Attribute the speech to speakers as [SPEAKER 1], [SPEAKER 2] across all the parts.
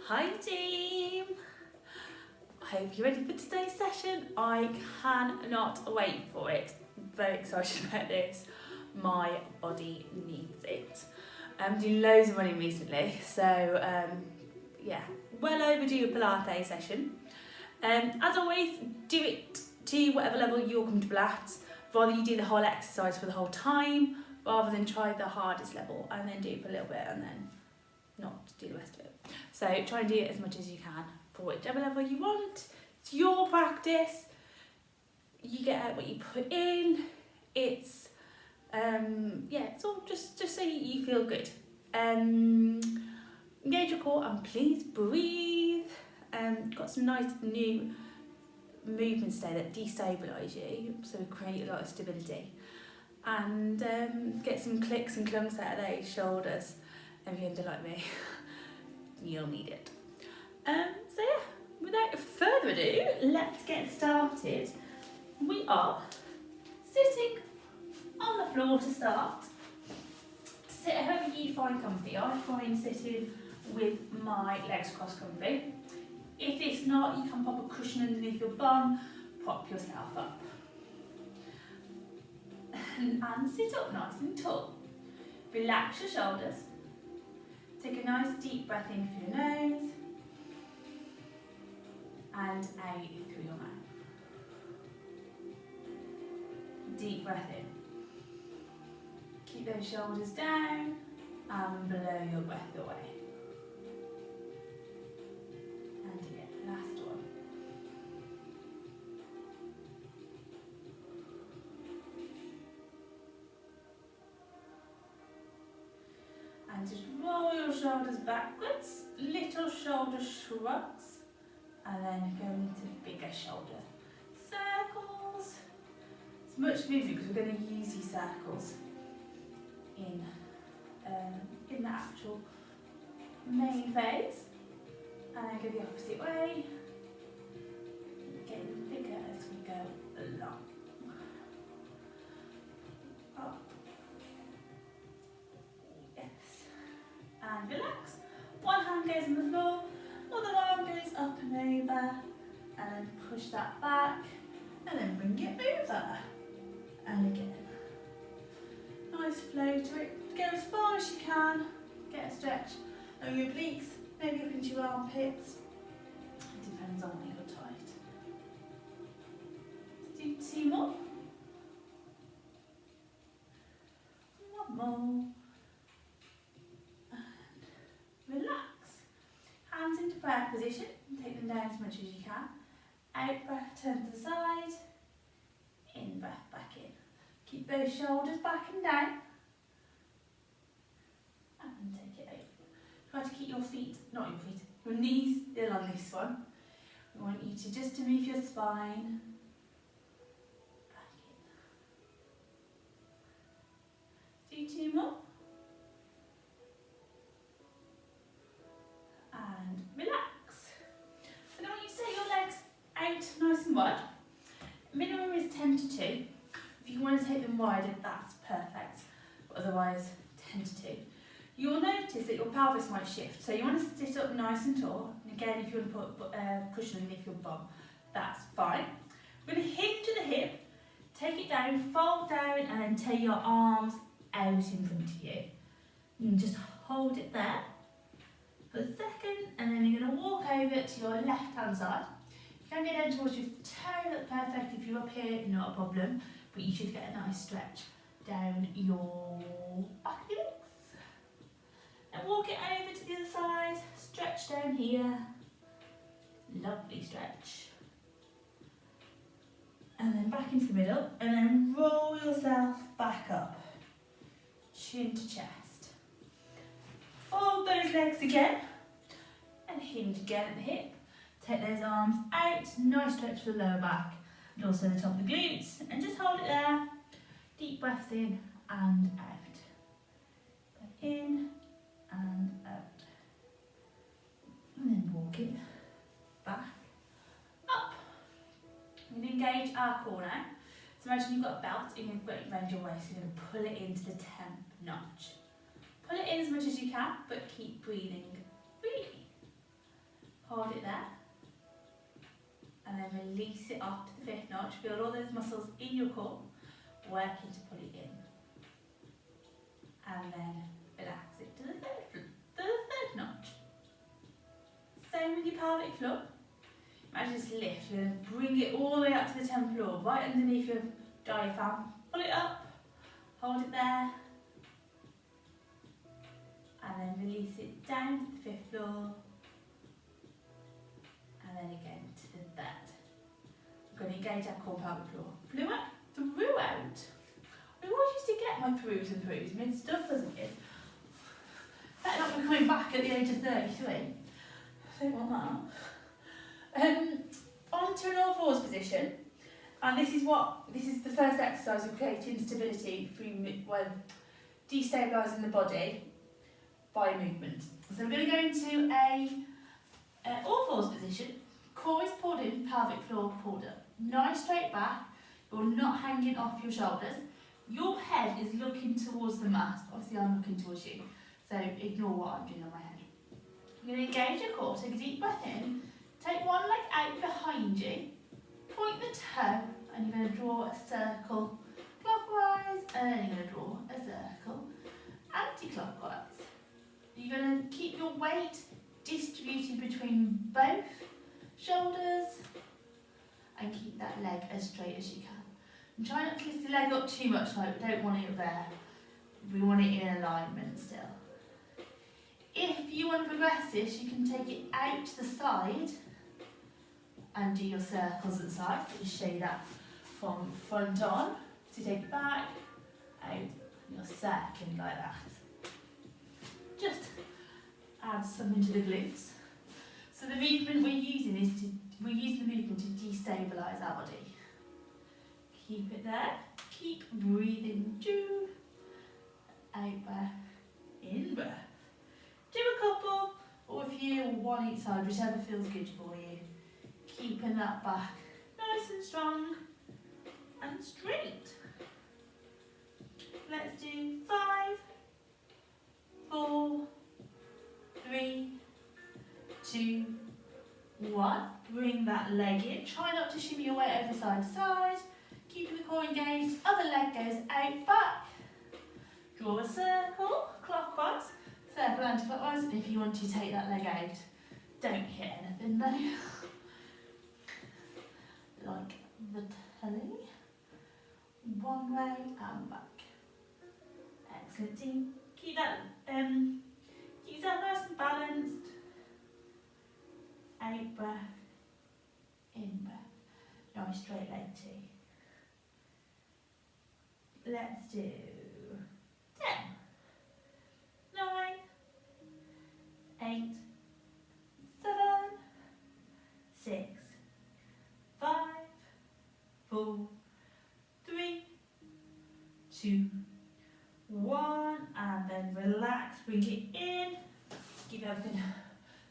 [SPEAKER 1] Hi team! I hope you're ready for today's session. I cannot wait for it. I'm very excited about this. My body needs it. I'm doing loads of running recently, so yeah, well overdue Pilates session. As always, do it to whatever level you're comfortable at. Rather you do the whole exercise for the whole time, rather than try the hardest level and then do it for a little bit and then not do the rest of it. So try and do it as much as you can for whichever level you want. It's your practice. You get out what you put in. It's it's all just so you feel good. Engage your core and please breathe. Got some nice new movements today that destabilise you, so create a lot of stability. And get some clicks and clumps out of those shoulders. If you're like me, you'll need it. So yeah, without further ado, let's get started. We are sitting on the floor to start. Sit however you find comfy. I find sitting with my legs crossed comfy. If it's not, you can pop a cushion underneath your bum, prop yourself up. And sit up nice and tall. Relax your shoulders. Take a nice deep breath in through your nose and out through your mouth. Deep breath in. Keep those shoulders down and blow your breath away. And again, last one. And just roll your shoulders backwards, little shoulder shrugs, and then go into bigger shoulder circles. It's much movement because we're going to use these circles in the actual main phase. And then go the opposite way, getting bigger as we go along. Up. And relax. One hand goes on the floor, other arm goes up and over, and then push that back, and then bring it over. And again. Nice flow to it. Go as far as you can. Get a stretch of your obliques, maybe up into your armpits. It depends on what you're tight. Let's do 2 more. One more. Relax. Hands into prayer position. Take them down as much as you can. Out breath, turn to the side. In breath, back in. Keep those shoulders back and down. And take it over. Try to keep your knees still on this one. We want you to just to move your spine. Back in. Do 2 more. And relax. And I want you to take your legs out nice and wide. Minimum is 10 to 2. If you want to take them wider, that's perfect. But otherwise, 10 to 2. You'll notice that your pelvis might shift. So you want to sit up nice and tall. And again, if you want to put a cushion underneath your bum, that's fine. We're going to hinge at the hip, take it down, fold down, and then take your arms out in front of you. And just hold it there for a second, and then you're going to walk over to your left hand side. You can get down towards your toe, that's perfect. If you're up here, not a problem, but you should get a nice stretch down your back of your legs. And walk it over to the other side, stretch down here, lovely stretch. And then back into the middle, and then roll yourself back up, chin to chest. Fold those legs again, and hinge again at the hip. Take those arms out, nice stretch for the lower back, and also the top of the glutes, and just hold it there. Deep breaths in and out. Back in and out. And then walk it back up. We're going to engage our core now. So imagine you've got a belt and you've got it around your waist, you're going to pull it into the 10th notch. Pull it in as much as you can, but keep breathing freely. hold it there, and then release it off to the fifth notch. Feel all those muscles in your core working to pull it in, and then relax it to the third notch. Same with your pelvic floor. Imagine just lift and bring it all the way up to the 10th floor, right underneath your diaphragm. Pull it up, hold it there, and then release it down to the 5th floor, and then again to the 3rd. We're going to engage our core pelvic floor. Throughout. I always used to get my throughs and throughs, mid stuff as a kid. Better not be coming back at the age of 33. I don't want that. Onto an all fours position, and this is the first exercise of creating stability through destabilising the body by movement. So we're going to go into a all fours position. Core is pulled in, pelvic floor pulled up. Nice straight back. You're not hanging off your shoulders. Your head is looking towards the mat. Obviously, I'm looking towards you, so ignore what I'm doing on my head. You're going to engage your core. Take a deep breath in. Take one leg out behind you. Point the toe, and you're going to draw a circle clockwise, and then you're going to draw a circle anti-clockwise. You're going to keep your weight distributed between both shoulders, and keep that leg as straight as you can. And try not to lift the leg up too much, like we don't want it there. We want it in alignment still. If you want to progress this, you can take it out to the side and do your circles at the side. I'll just show you that from front on. So take it back, out, and you're circling like that. Just add something to the glutes. So the movement we're using the movement to destabilise our body. Keep it there. Keep breathing through. Out breath, in breath. Do a couple, or if you one each side, whichever feels good for you. Keeping that back nice and strong and straight. Let's do 5, 4, 3, 2, 1. Bring that leg in. Try not to shimmy your weight over side to side. Keeping the core engaged. Other leg goes out, back. Draw a circle clockwise. Circle anti-clockwise. And if you want to take that leg out, don't hit anything though. Like the telly. One way and back. Excellent team. Keep that keep yourself nice and balanced. Out breath, in breath. Nice straight leg too. Let's do 10, 9, 8, 7, 6, 5, 4, 3, 2, 1, and then relax, bring it in, keep everything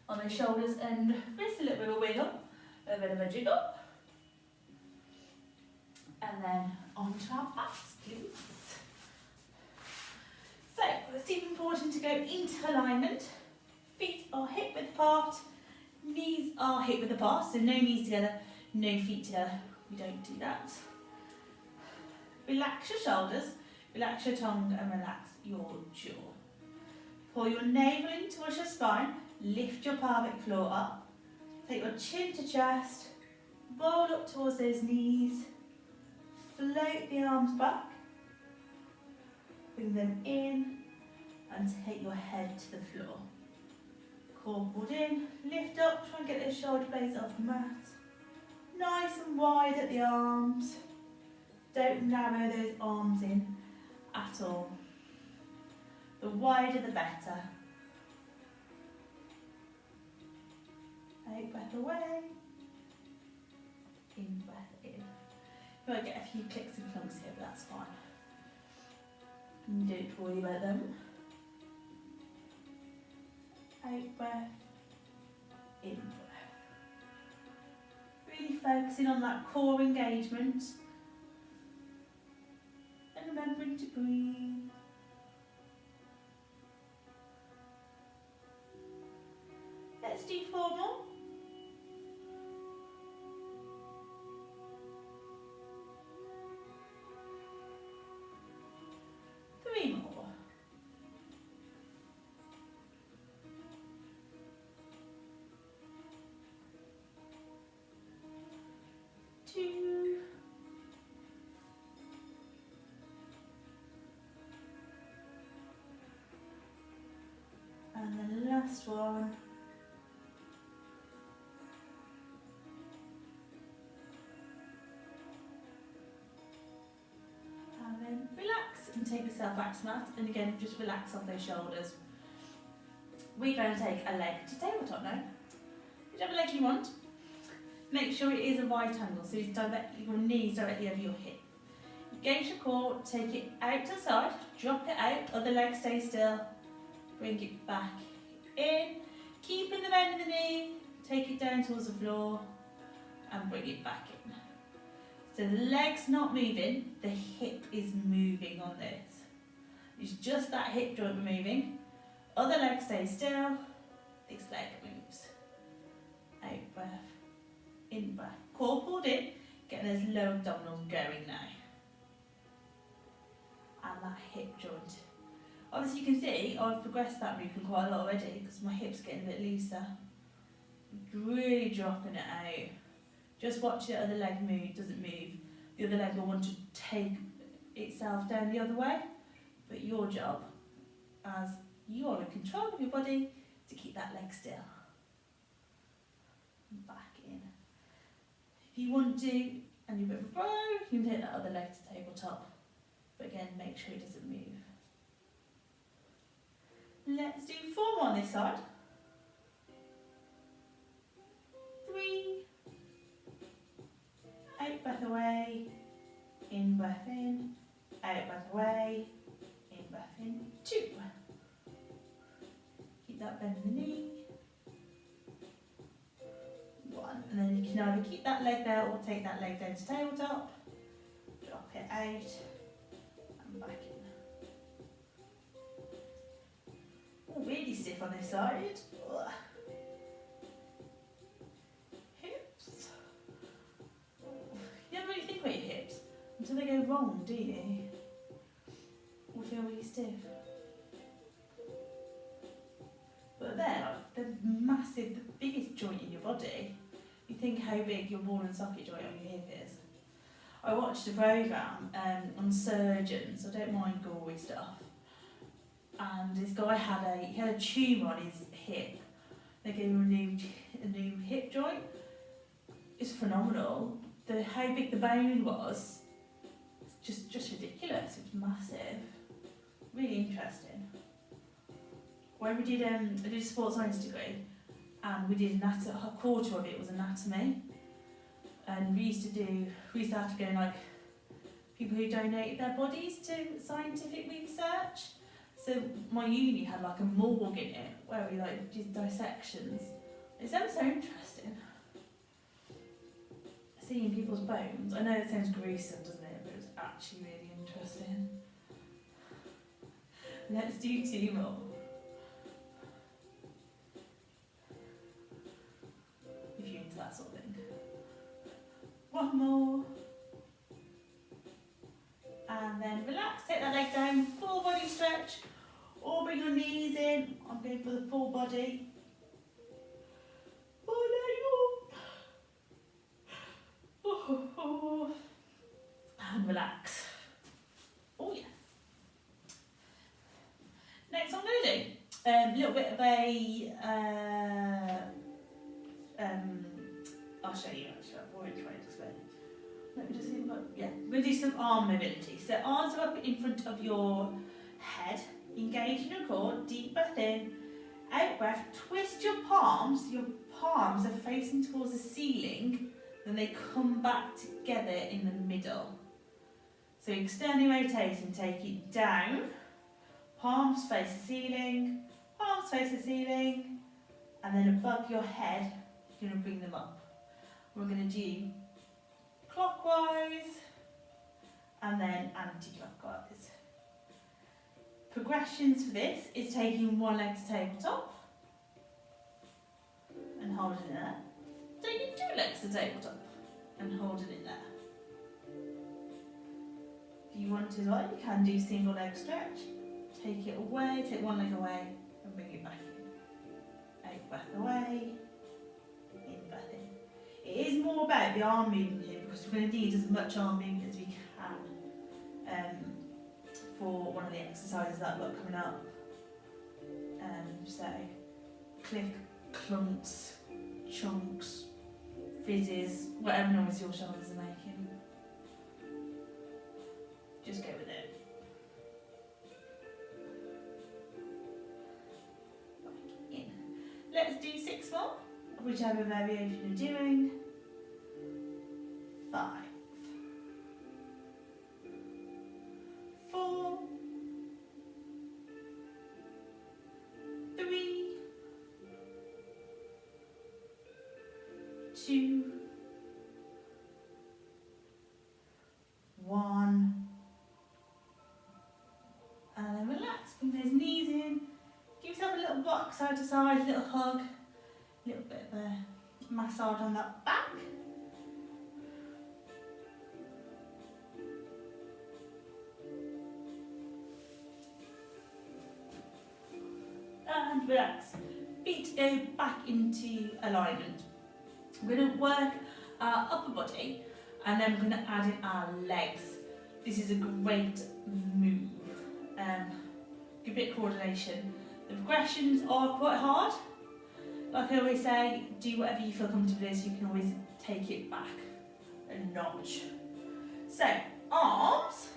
[SPEAKER 1] on the shoulders and wrist, a little bit of a wiggle, a bit of a jiggle, and then onto our backs, please. So it's super important to go into alignment. Feet are hip width apart, knees are hip width apart, so no knees together, no feet together. We don't do that. Relax your shoulders, relax your tongue, and relax your jaw. Pull your navel in towards your spine, lift your pelvic floor up, take your chin to chest, roll up towards those knees, float the arms back, bring them in, and take your head to the floor. Core pulled in, lift up, try and get those shoulder blades off the mat. Nice and wide at the arms. Don't narrow those arms in at all. The wider the better. Out breath away. In breath in. You might get a few clicks and clunks here, but that's fine. Don't worry about them. Out breath. In breath. Really focusing on that core engagement. And remembering to breathe. Let's do 4 more. 2. And the last one. And then relax and take yourself back to mat. And again, just relax off those shoulders. We're going to take a leg to tabletop now. Whichever leg you want. Make sure it is a right angle, so it's directly, your knees directly over your hip. Engage your core, take it out to the side, drop it out, other leg stay still, bring it back in, keeping the bend in the knee, take it down towards the floor and bring it back in. So the leg's not moving, the hip is moving on this. It's just that hip joint moving, other leg stays still, this leg moves. Out breath. In breath. Core pulled in, getting those low abdominals going now. And that hip joint. Obviously you can see I've progressed that movement quite a lot already because my hip's getting a bit looser. Really dropping it out. Just watch the other leg move, doesn't move. The other leg will want to take itself down the other way. But your job, as you are in control of your body, to keep that leg still. Back in. If you want to, and you're a bit of a pro, you can take that other leg to tabletop. But again, make sure it doesn't move. Let's do 4 more on this side. 3. Out, breath away. In, breath in. Out, breath away. In, breath in. 2. Keep that bend in the knee. 1. And then you can either keep that leg there or take that leg down to tabletop. Drop it out. And back in. Oh, really stiff on this side. Ugh. Hips. You never really think about your hips until they go wrong, do you? Or feel really stiff. But they're like the massive, the biggest joint in your body. You think how big your ball and socket joint on your hip is. I watched a programme on surgeons, I don't mind gory stuff. And this guy had a tumour on his hip. They gave him a new hip joint. It's phenomenal. How big the bone was, just ridiculous. It was massive. Really interesting. When we did, I did a sports science degree, and we did a quarter of it was anatomy. And we used to have to go like people who donated their bodies to scientific research. So my uni had like a morgue in it where we like did dissections. It sounds so interesting. Seeing people's bones. I know it sounds gruesome, doesn't it? But it was actually really interesting. Let's do 2 more. If you're into that sort of thing. 1 more. And then relax, take that leg down, full body stretch. Or bring your knees in. I'm going for the full body. Oh, and relax. Oh yes. Next I'm going to do a little bit of a, I'll show you actually, I've already tried to explain. Let me just see, yeah, we're going to do some arm mobility. So arms are up in front of your head, engage in your core, deep breath in, out breath, twist your palms are facing towards the ceiling, then they come back together in the middle. So externally rotating, take it down, palms face the ceiling, and then above your head, you're going to bring them up. We're going to do clockwise and then anti-clockwise. Progressions for this is taking 1 leg to tabletop and holding it there. Taking 2 legs to tabletop and holding it there. If you want to, you can do single leg stretch. Take it away, take 1 leg away and bring it back in. Out, breath away, in, breath in. It is more about the arm movement here because we're going to need as much arming as we can for one of the exercises that I've got coming up. So click, clunks, chunks, fizzes, whatever noise your shoulders are making. Just go with it. Back in. Let's do 6 more, whichever variation you're doing. 5, 4, 3, 2, 1. And then relax, bring those knees in. Give yourself a little rock side to side, a little hug, a little bit of a massage on that back. And relax. Feet go back into alignment. We're going to work our upper body and then we're going to add in our legs. This is a great move. Give a bit of coordination. The progressions are quite hard. Like I always say, do whatever you feel comfortable with, so you can always take it back a notch. So, arms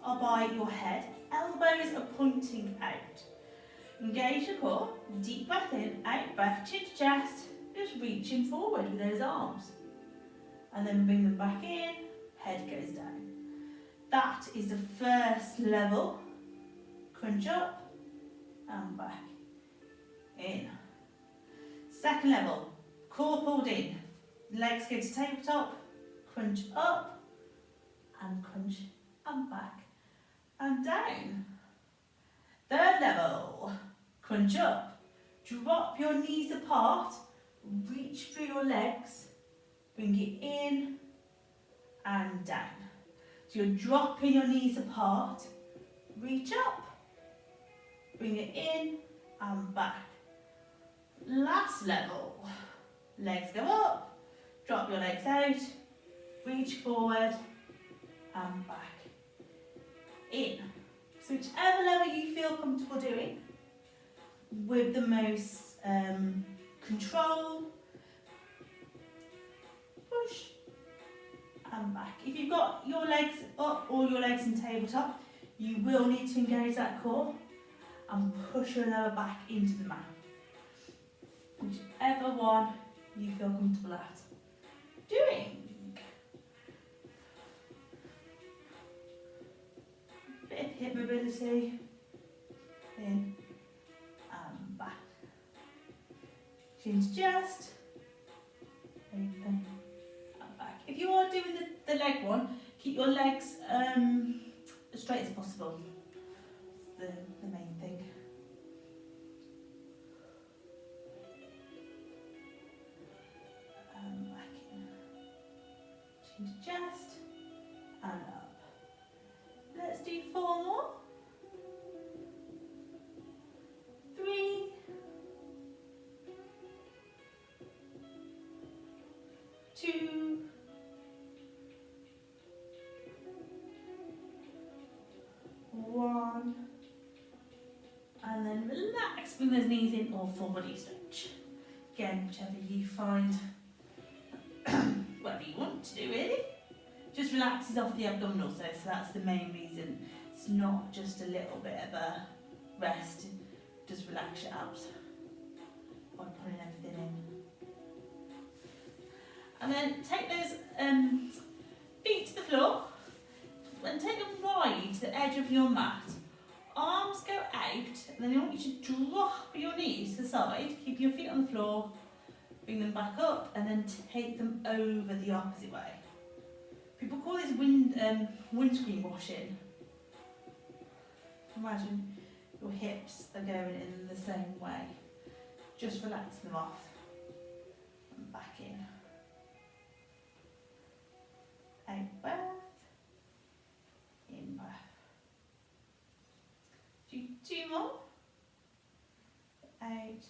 [SPEAKER 1] are by your head, elbows are pointing out. Engage the core, deep breath in, out breath, chin to chest, just reaching forward with those arms. And then bring them back in, head goes down. That is the first level. Crunch up and back in. Second level, core pulled in, legs go to tabletop, crunch up and crunch and back and down. Third level, crunch up, drop your knees apart, reach through your legs, bring it in and down. So you're dropping your knees apart, reach up, bring it in and back. Last level, legs go up, drop your legs out, reach forward and back in. So whichever level you feel comfortable doing, with the most control, push and back. If you've got your legs up or your legs in tabletop, you will need to engage that core and push your lower back into the mat. Whichever one you feel comfortable at doing. Bit of hip mobility, in and back. Chin to chest, open and back. If you are doing the leg one, keep your legs as straight as possible. The main thing. Back in. Chin to chest and up. Let's do 4 more. 3. 2. 1. And then relax, bring those knees in or full body stretch. Again, whichever you find, whatever you want to do really. Just relaxes off the abdominals though, so that's the main reason. It's not just a little bit of a rest, just relax your abs by pulling everything in. And then take those feet to the floor and take them wide to the edge of your mat. Arms go out, and then I want you to drop your knees to the side, keep your feet on the floor, bring them back up, and then take them over the opposite way. People call this windscreen washing. Imagine your hips are going in the same way. Just relax them off and back in. Out breath, in breath. Do 2 more. Out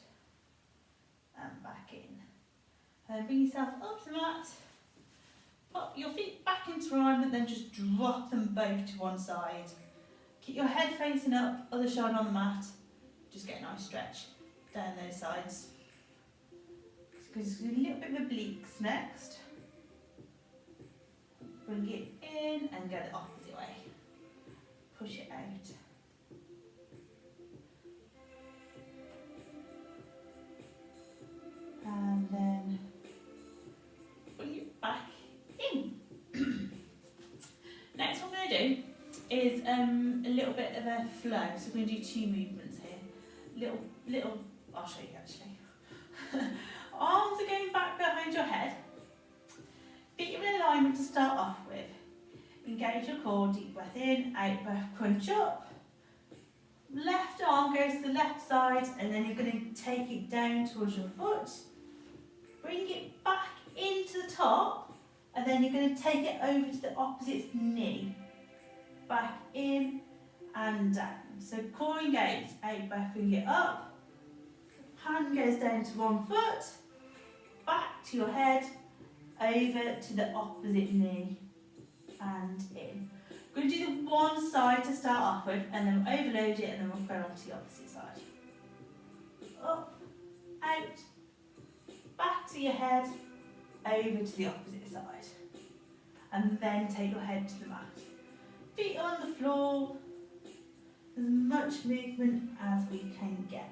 [SPEAKER 1] and back in. And then bring yourself up to the mat. Pop your feet back into alignment, then just drop them both to one side. Keep your head facing up, other shoulder on the mat. Just get a nice stretch down those sides. Just a little bit of obliques next. Bring it in and go the opposite way. Push it out. And then bring it back in. Next what I'm going to do is a little bit of a flow. So we're going to do two movements here. Little, I'll show you actually. Arms are going back behind your head. Feet are in alignment to start off with. Engage your core, deep breath in, out breath, crunch up. Left arm goes to the left side, and then you're going to take it down towards your foot. Bring it back into the top, and then you're going to take it over to the opposite knee. Back in and down. So core engaged, out breath, bring it up. Hand goes down to one foot, back to your head, over to the opposite knee and in. We're going to do the one side to start off with, and then we'll overload it, and then we'll go on to the opposite side. Up, out, back to your head, over to the opposite side. And then take your head to the mat. Feet on the floor, as much movement as we can get.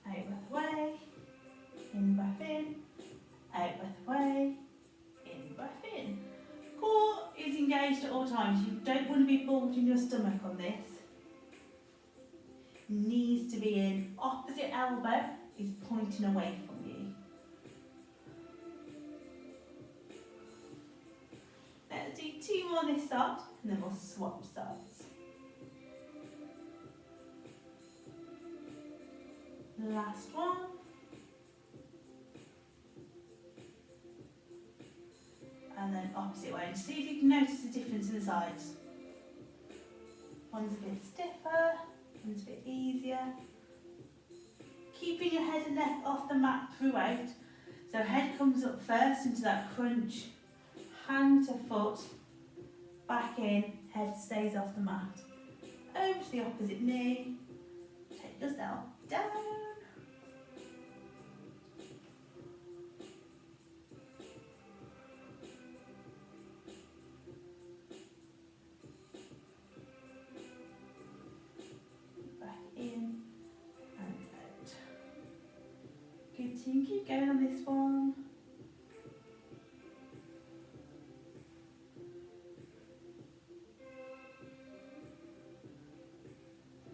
[SPEAKER 1] Out breath away, in breath in, out breath away, in breath in. Core is engaged at all times. You don't want to be bulging your stomach on this. Needs to be in. Opposite elbow is pointing away from you. Let's do two more this side, and then we'll swap sides. Last one. And then opposite way. And see if you can notice the difference in the sides. One's a bit stiffer, one's a bit easier. Keeping your head and neck off the mat throughout. So head comes up first into that crunch. Hand to foot. Back in, head stays off the mat. Over to the opposite knee. Take yourself down. Keep going on this one.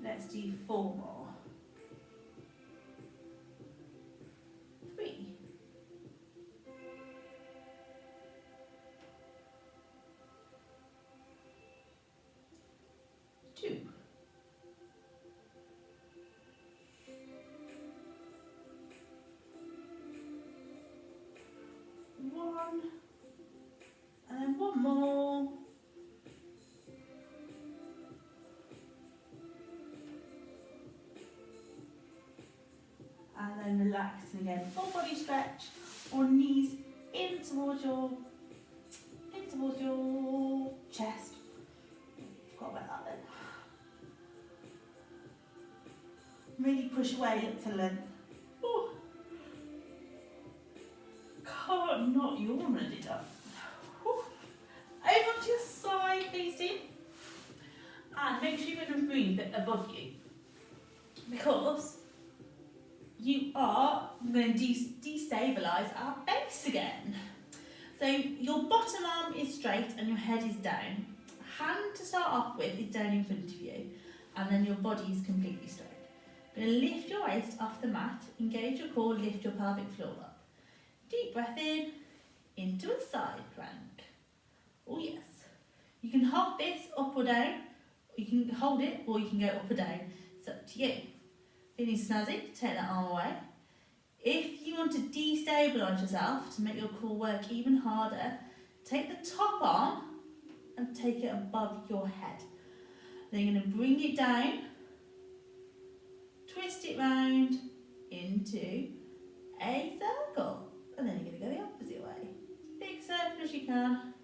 [SPEAKER 1] Let's do 4 more. 3. 2. 1, and then 1 more. And then relax again. Full body stretch, or knees in towards your chest. Forgot about that then. Really push away, excellent. Oh. Can't not yawn when I do that. Over to your side, please do. And make sure you're going to breathe above you, because you are going to destabilise our base again. So your bottom arm is straight and your head is down. Hand to start off with is down in front of you, and then your body is completely straight. Going to lift your waist off the mat, engage your core, lift your pelvic floor up. Deep breath in, into a side plank. Oh yes. You can hold this up or down, you can hold it or you can go up or down. It's up to you. Feeling snazzy, take that arm away. If you want to destabilise yourself to make your core work even harder, take the top arm and take it above your head. Then you're going to bring it down, twist it round, into a circle. And then you're going to go the opposite way. Big circle as you can.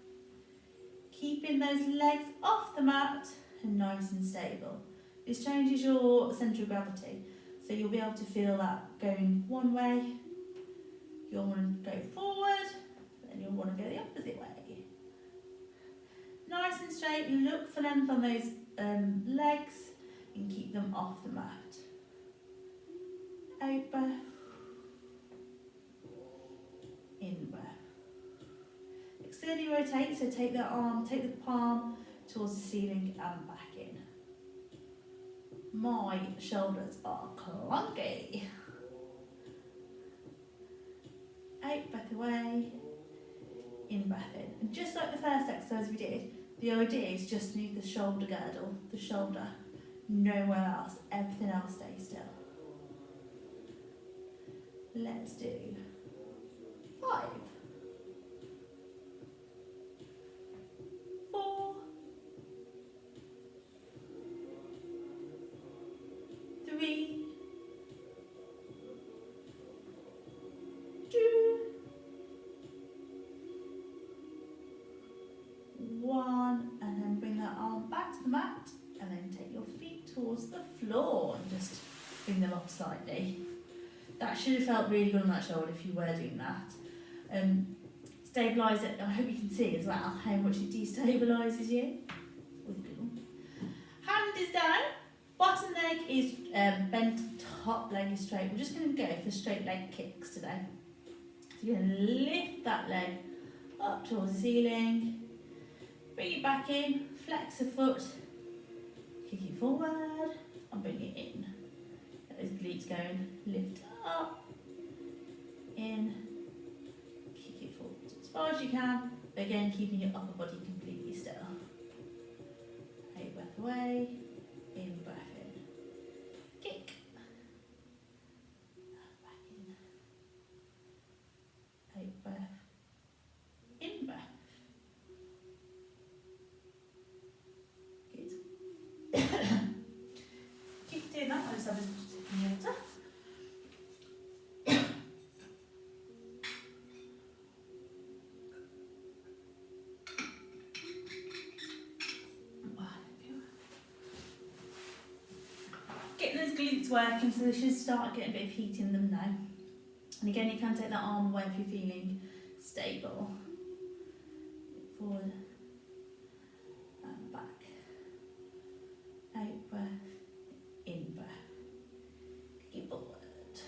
[SPEAKER 1] Keeping those legs off the mat and nice and stable. This changes your centre of gravity. So you'll be able to feel that going one way. You'll want to go forward. Then you'll want to go the opposite way. Nice and straight. Look for length on those legs and keep them off the mat. Out breath. In breath. Externally rotate, so take the palm towards the ceiling and back in. My shoulders are clunky. Out breath away. In breath in. And just like the first exercise we did, the idea is just need the shoulder girdle, the shoulder, nowhere else, everything else stays still. Let's do 5, 4, 3, 2, 1, and then bring that arm back to the mat, and then take your feet towards the floor and just bring them up slightly. That should have felt really good on that shoulder if you were doing that. Stabilise it. I hope you can see as well how much it destabilises you. Hand is down, bottom leg is bent, top leg is straight. We're just going to go for straight leg kicks today. So you're going to lift that leg up towards the ceiling, bring it back in, flex a foot, kick it forward and bring it in. Get those glutes going, lift up, in, kick it forward as far as you can, but again keeping your upper body completely still. Out breath away, in breath in, kick, back in, out breath, in breath. Good. Keep doing that, I just have a sip of water. Getting those glutes working, so they should start getting a bit of heat in them now. And again, you can take that arm away if you're feeling stable. Forward and back. Out breath, in breath. Kick it forward.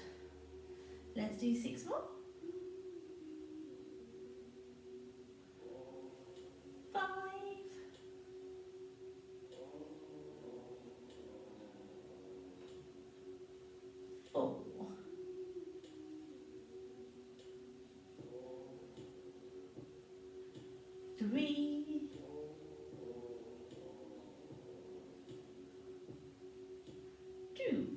[SPEAKER 1] Let's do 6 more. 5, 4, 3, 2,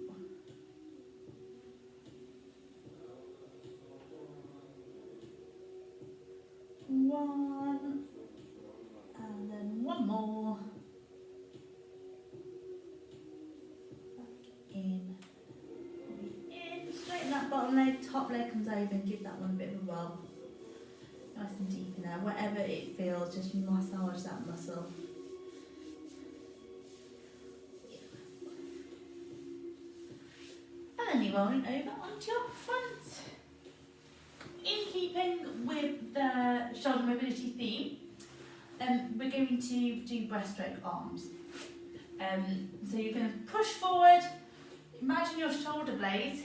[SPEAKER 1] 1, and then 1 more. Back in. Straighten that bottom leg, top leg comes over and give that one a bit of a rub. Nice and deep in there, whatever it feels, just massage that muscle. And then you're rolling over onto your front. In keeping with the shoulder mobility theme, we're going to do breaststroke arms. So you're going to push forward, imagine your shoulder blades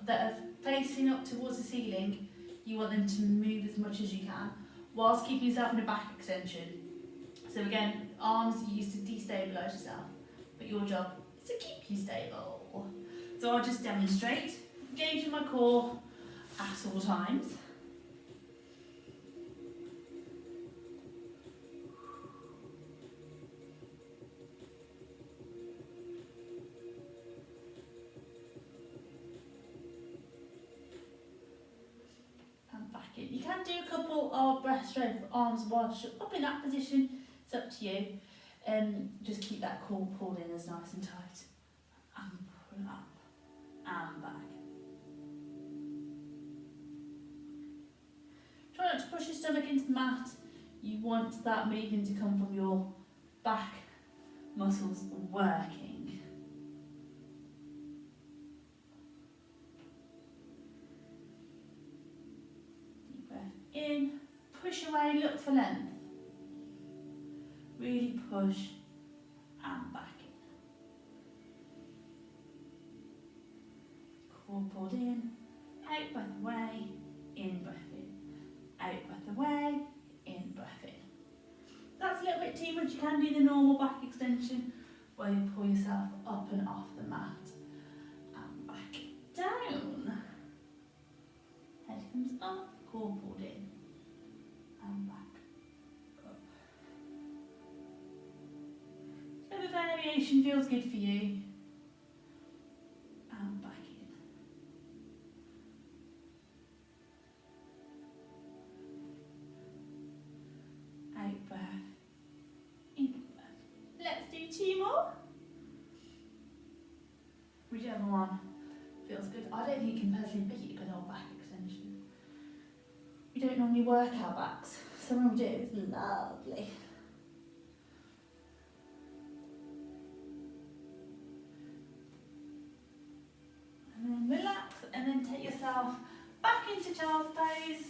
[SPEAKER 1] that are facing up towards the ceiling. You want them to move as much as you can, whilst keeping yourself in a back extension. So again, arms are used to destabilise yourself, but your job is to keep you stable. So I'll just demonstrate, engaging my core at all times. You can do a couple of breaststroke arms whilst you're up in that position, it's up to you. Just keep that core pulled in as nice and tight. And pull up and back. push your stomach into the mat, you want that movement to come from your back muscles working. Deep breath in, push away, look for length. Really push and back in. Core pulled in, out breath away, in breath in. Out breath away, in breath in. That's a little bit too much. You can do the normal back extension where you pull yourself up and off the mat and back down. Head comes up, core pulled in and back up. So the variation feels good for you. And back in. Out breath, in breath. Let's do 2 more. Whichever one feels good. I don't think you can personally pick it, a good old back extension. We don't normally work our backs, so when we do, it's lovely. And then relax, and then take yourself back into child's pose.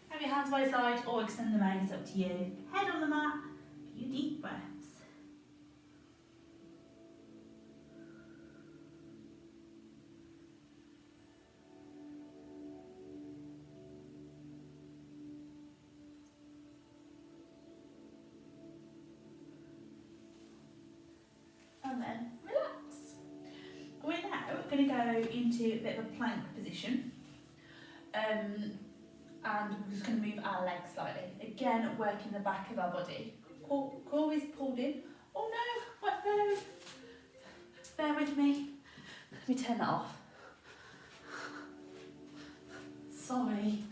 [SPEAKER 1] Have your hands by your side or extend them out, it's up to you. Head on the mat, a few deep breaths. And then relax. We're now going to go into a bit of a plank position. And we're just going to move our legs slightly. Again, working the back of our body. Core is pulled in. Oh no, my phone. Bear with me. Let me turn that off. Sorry.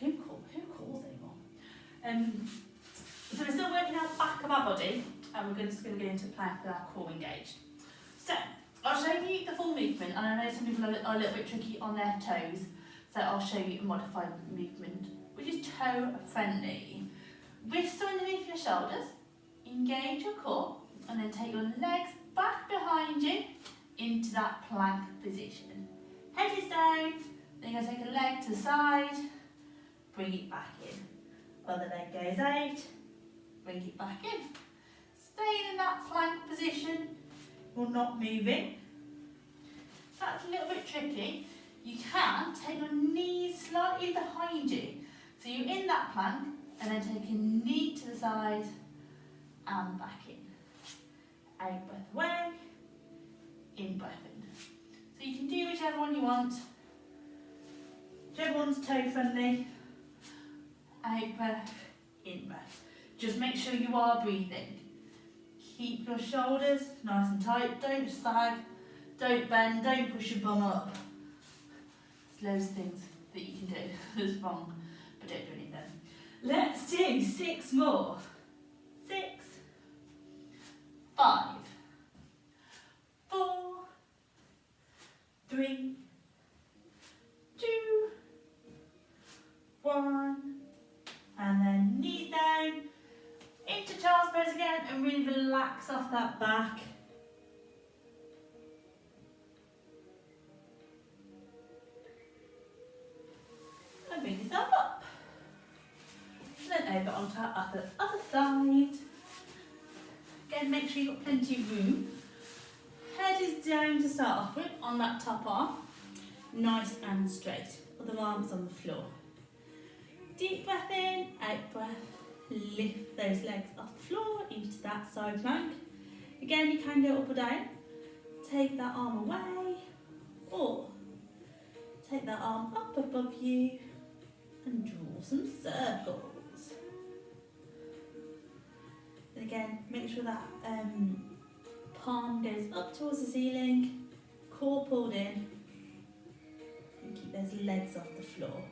[SPEAKER 1] Who calls anymore? So we're still working out the back of our body, and we're just going to get into plank with our core engaged. So I'll show you the full movement, and I know some people are a little bit tricky on their toes, so I'll show you a modified movement, which is toe friendly. Wrists underneath your shoulders, engage your core, and then take your legs back behind you into that plank position. Head is down, then you're going to take a leg to the side, bring it back in. Other leg goes out, bring it back in. Staying in that plank position, you're not moving. That's a little bit tricky. You can take your knees slightly behind you. So you're in that plank, and then take a knee to the side and back in. Out breath away, in breath in. So you can do whichever one you want. Whichever one's toe friendly. Out breath, in breath. Just make sure you are breathing. Keep your shoulders nice and tight. Don't sag, don't bend, don't push your bum up. There's loads of things that you can do that's wrong, but don't do any of them. Let's do 6 more. 6, 5, 4, 3, 2, 1, and then knees down, into child's pose again, and really relax off that back. And bring yourself up. Then over onto our other side. Again, make sure you've got plenty of room. Head is down to start off with on that top arm. Nice and straight. Other arms on the floor. Deep breath in, out breath. Lift those legs off the floor into that side plank. Again, you can go up or down. Take that arm away, or take that arm up above you and draw some circles. And again, make sure that palm goes up towards the ceiling, core pulled in, and keep those legs off the floor.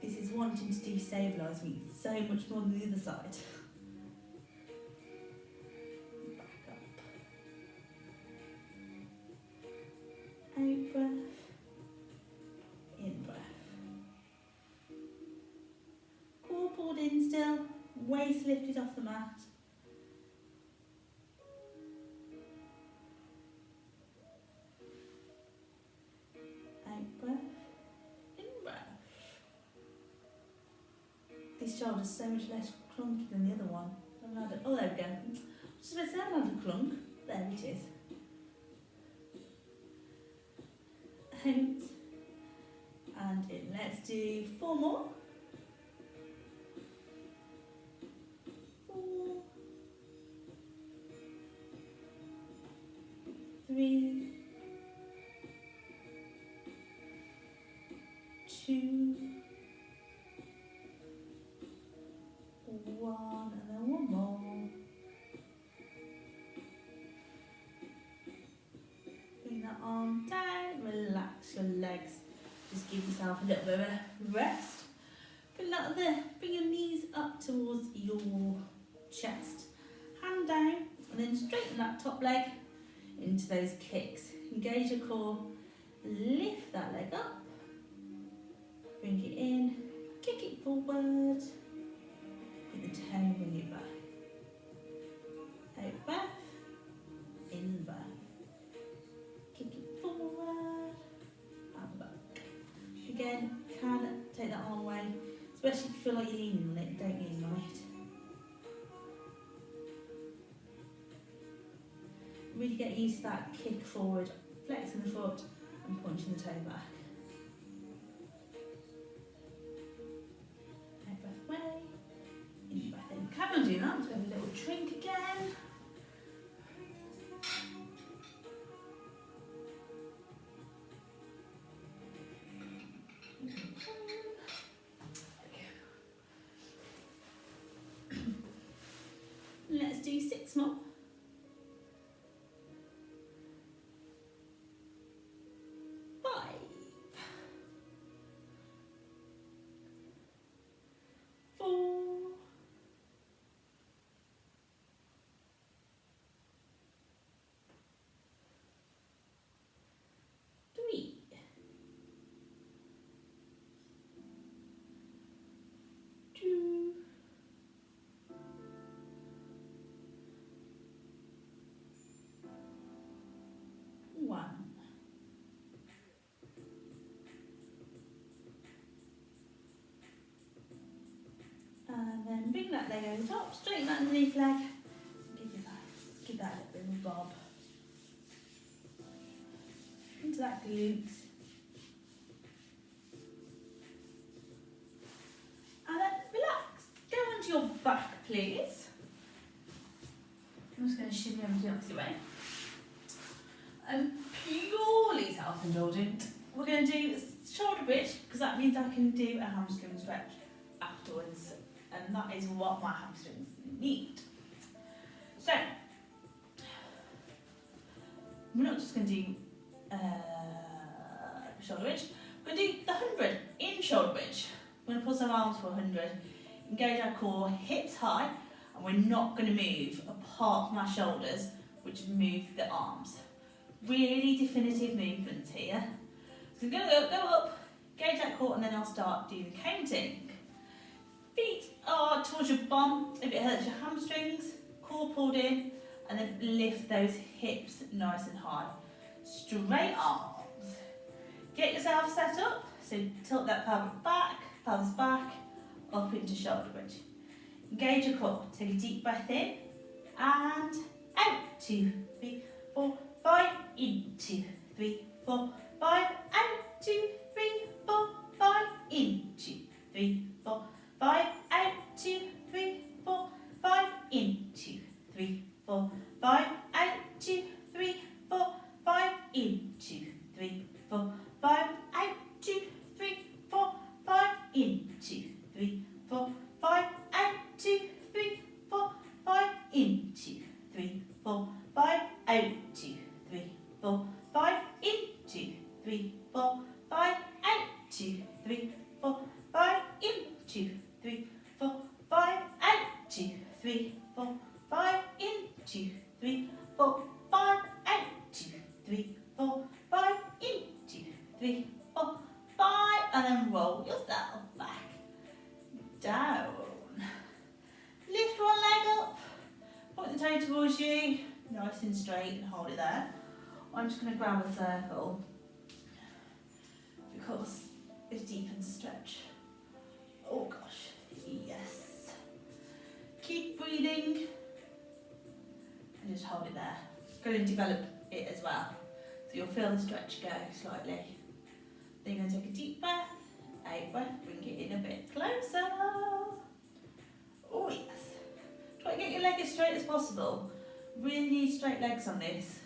[SPEAKER 1] This is wanting to destabilise me so much more than the other side. Back up. Out breath. shoulder's so much less clunky than the other one. Oh, there we go. Just about to say I had a clunk. There it is. Out. And in. Let's do 4 more. 4, 3, 2, 1, and then 1 more. Bring that arm down, relax your legs. Just give yourself a little bit of a rest. Bring your knees up towards your chest. Hand down, and then straighten that top leg into those kicks. Engage your core, lift that leg up, bring it in, kick it forward, hit the toe, bring it back. Out breath, in breath. Kick it forward, and back. Again, can take that arm away, especially if you feel like you're leaning on it, don't lean on it. Really get used to that kick forward, flexing the foot and punching the toe back. Out breath away, in breath in. Carry on doing that, so have a little drink again. Let's do 6 more. 5, 4, 3, 2, 1. And then bring that leg over the top, straighten that underneath leg, give that a little bit of a bob. Into that glutes. And then relax. Go onto your back, please. I'm just going to shimmy over the opposite way. Purely self-indulgent. We're going to do shoulder bridge, because that means I can do a hamstring stretch afterwards. And that is what my hamstrings need. So, we're not just going to do shoulder bridge, we're going to do the 100 in shoulder bridge. We're going to pulse our arms for 100, engage our core, hips high, and we're not going to move apart from our shoulders, which move the arms. Really definitive movements here. So we're going to go up, engage that core, and then I'll start doing the counting. Feet are towards your bum, if it hurts your hamstrings, core pulled in, and then lift those hips nice and high. Straight arms. Get yourself set up, so tilt that pelvis back, up into shoulder bridge. Engage your core, take a deep breath in, and out, 2, 3, 4, 5, in, 2, 3, 4, 5, out, 2, 3, 4, 5, in, 2, 3, 4, 5, out, 2, 3, 4, 5, in, 2, 3, 4, 5, out, 2, 3, 4, 5, in, 2, 3, 4, 5, out, 2, 3, 4, 5, in, 2, 3, 4, 5, out, 2, 3, 4, 5, in, 2, 3, 4, 5, out, 2, 3, 4, 5, in, 2, 3, 4, 5, out, 2, 3, 4, 5, in, 2, 3, 4, 5, out, 2, 3, 4, 5, in, 2, 3, 4, 5, out, 2, 3, 4, 5, in, 2, 3, 4, 5, and then roll yourself back down. Lift one leg up, point the toe towards you, nice and straight, and hold it there. I'm just going to grab a circle because it deepens the stretch. Oh gosh, yes. keep breathing and just hold it there. Go and develop it as well. So you'll feel the stretch go slightly. Then you're going to take a deep breath, out breath, bring it in a bit closer. Oh yes. Try to get your leg as straight as possible. Really need straight legs on this.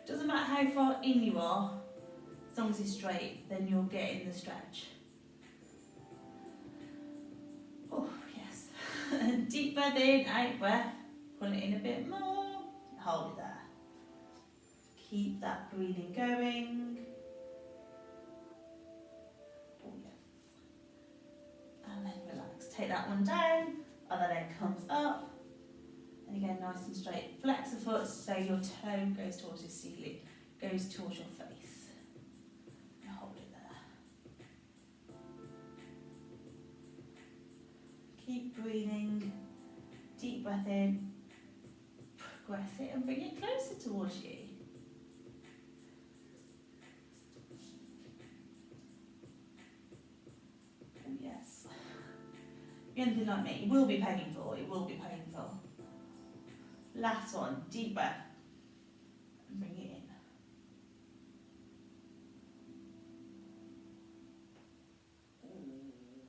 [SPEAKER 1] Doesn't matter how far in you are, as long as it's straight, then you'll get in the stretch. Oh yes. Deep breath in, out breath. Pull it in a bit more. Hold it there. Keep that breathing going. Oh yes. And then relax. Take that one down. Other leg comes up. And again, nice and straight. Flex the foot so your toe goes towards your ceiling, goes towards your face. And hold it there. Keep breathing. Deep breath in. Progress it and bring it closer towards you. Oh yes. If you're anything like me, it will be painful. It will be painful. Last one, deep breath, and bring it in.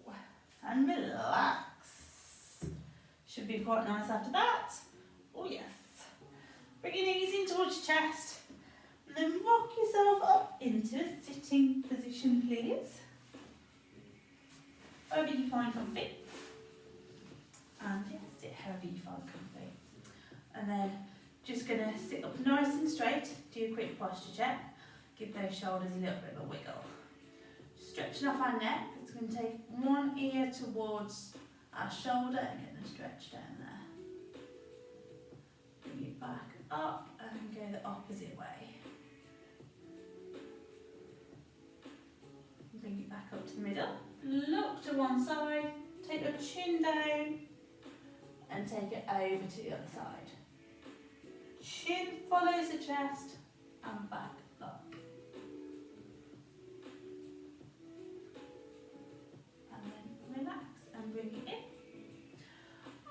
[SPEAKER 1] Ooh. And relax. Should be quite nice after that. Oh yes. Bring your knees in towards your chest, and then rock yourself up into a sitting position, please. However you find comfy. And yes, sit however you find comfy. And then just going to sit up nice and straight, do a quick posture check, give those shoulders a little bit of a wiggle. Stretching off our neck, it's going to take one ear towards our shoulder and get the stretch down there. Bring it back up and go the opposite way. Bring it back up to the middle, look to one side, take your chin down and take it over to the other side. Chin follows the chest and back up. And then relax and bring it in.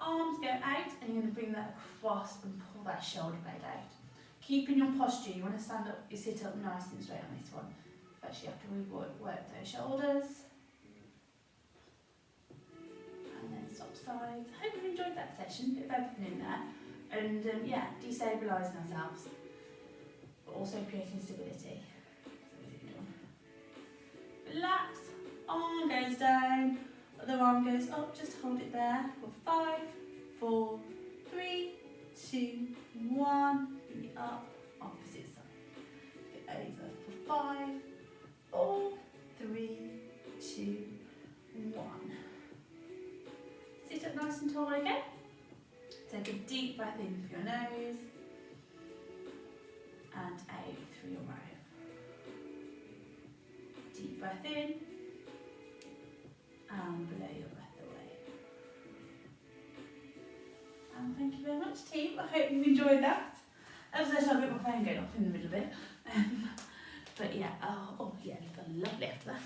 [SPEAKER 1] Arms go out and you're going to bring that across and pull that shoulder blade out. Keeping your posture, you want to stand up, you sit up nice and straight on this one. First you have to work those shoulders. And then swap sides. I hope you enjoyed that session, bit of everything in there. And yeah, destabilising ourselves, but also creating stability. Relax, arm goes down, other arm goes up, just hold it there for 5, 4, 3, 2, 1, bring it up, opposite side. Get over for 5, 4, 3, 2, 1. Sit up nice and tall again. Take a deep breath in through your nose and out through your mouth. Deep breath in and blow your breath away. And thank you very much, team. I hope you've enjoyed that. As I said, a bit my phone going off in the middle of it. But yeah, oh yeah, it felt lovely after that.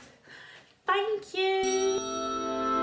[SPEAKER 1] Thank you.